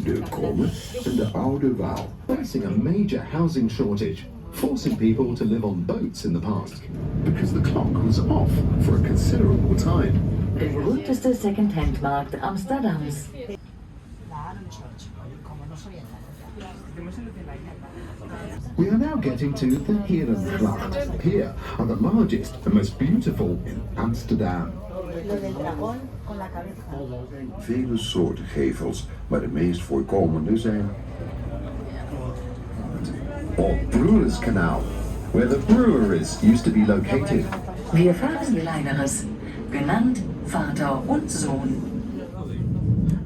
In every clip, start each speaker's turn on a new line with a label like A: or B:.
A: De Kromme en de Oude Waal, facing a major housing shortage, forcing people to live on boats in the past. Because the clock was off for a considerable time.
B: De berühmteste Second-Hand-Markt Amsterdams.
A: We are now getting to the Herengracht. Here are the largest and most beautiful in Amsterdam.
C: Vele soorten gevels, maar de meest voorkomende zijn
A: Or Brewers Canal, where the breweries used to be located.
B: Wir fahren kleineres, genannt Vater und Sohn.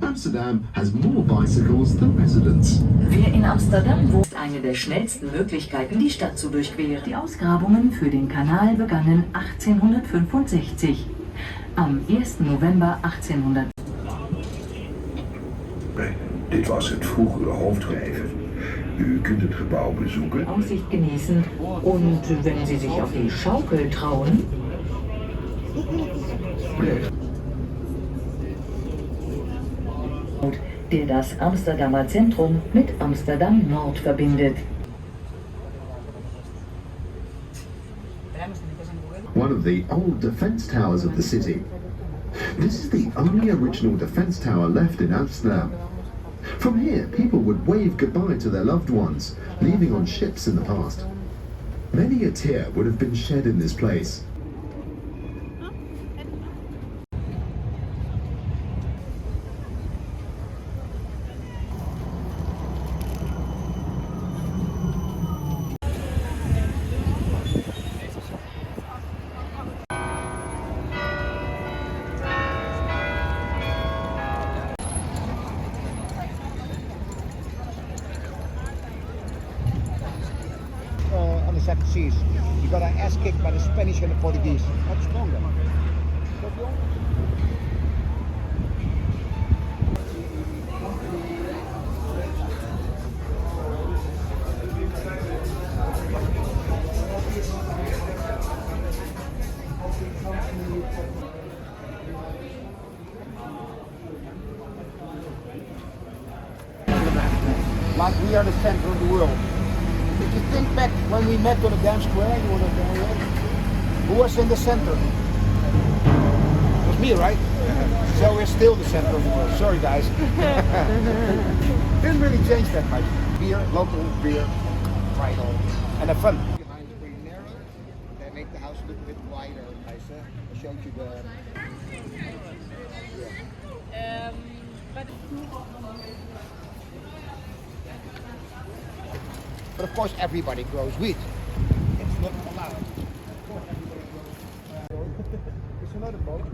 A: Amsterdam has more bicycles than residents.
B: Wer in Amsterdam wohnt, ist eine der schnellsten Möglichkeiten, die Stadt zu durchqueren. Die Ausgrabungen für den Kanal begannen 1865. Am 1. November 1800.
C: Dit was het vroegere hoofdgebouw. U kunt het gebouw bezoeken.
B: Aussicht genießen und wenn Sie sich auf die Schaukel trauen, der das Amsterdamer Zentrum mit Amsterdam Nord verbindet.
A: One of the old defense towers of the city. This is the only original defense tower left in Amsterdam. From here, people would wave goodbye to their loved ones, leaving on ships in the past. Many a tear would have been shed in this place.
D: On the seven seas. You got an ass kicked by the Spanish and the Portuguese. Much stronger. Like we are the center of the world. If you think back when we met on the Dam Square, you wanna know who was in the center? It was me, right? So we're still the center of the world. Sorry guys. Didn't really change that much. Beer, local beer, vital, and have fun. Behind is pretty narrow. They make the house look a bit wider. I showed you the. But of course, everybody grows wheat. It's not allowed. Is another boat?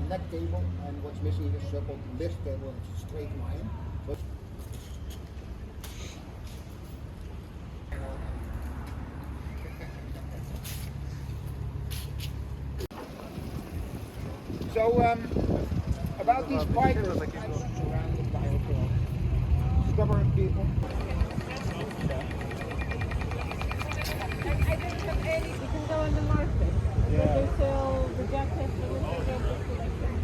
D: Neck table and what's Tenminste, je zou op het best wel een straight line. But so, about these bikers, I'm surrounded by stubborn people.
E: I don't have any. You can go on the market. They sell the jackets and the jackets that you can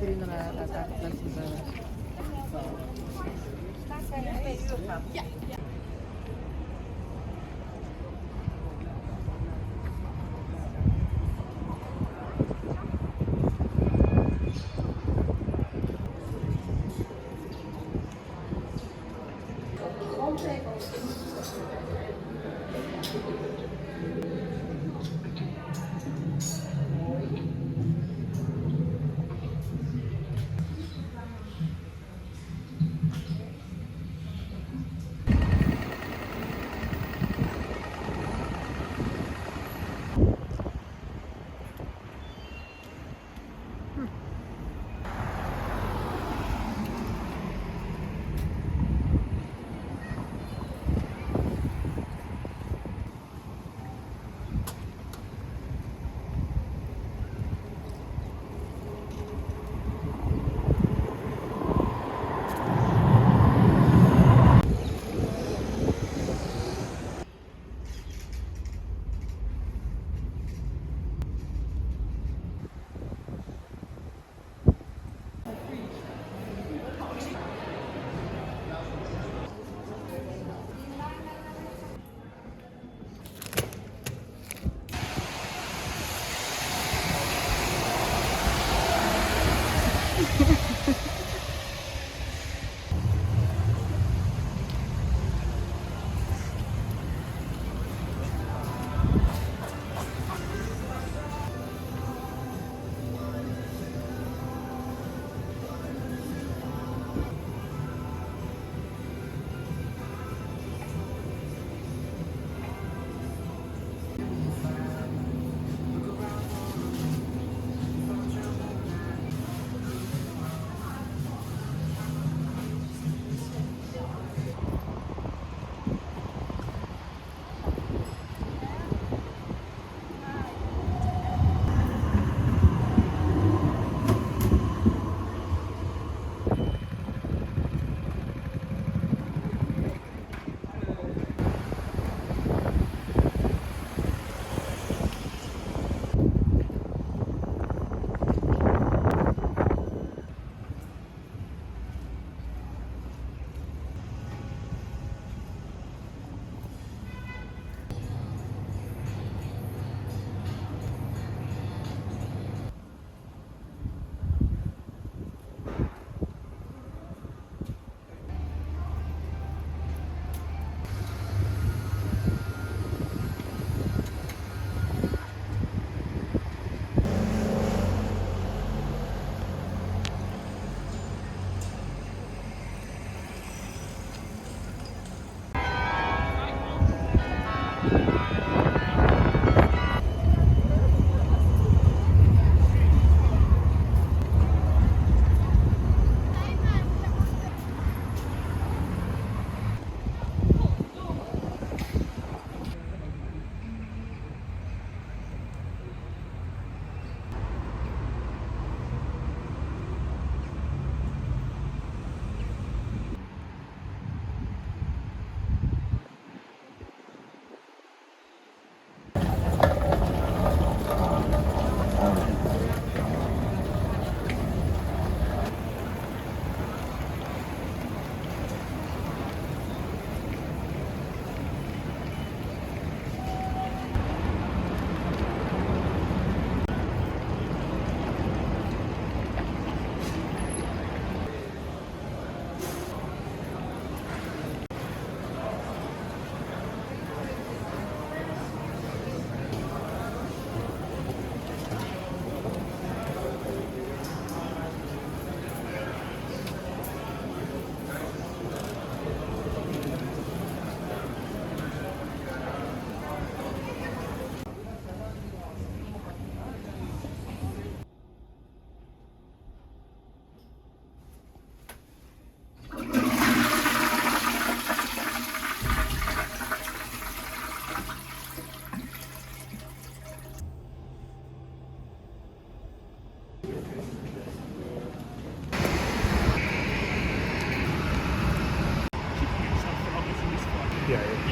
F: iedereen dat mensen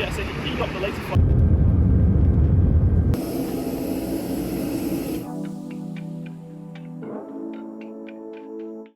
G: Yeah, so he got the later flight.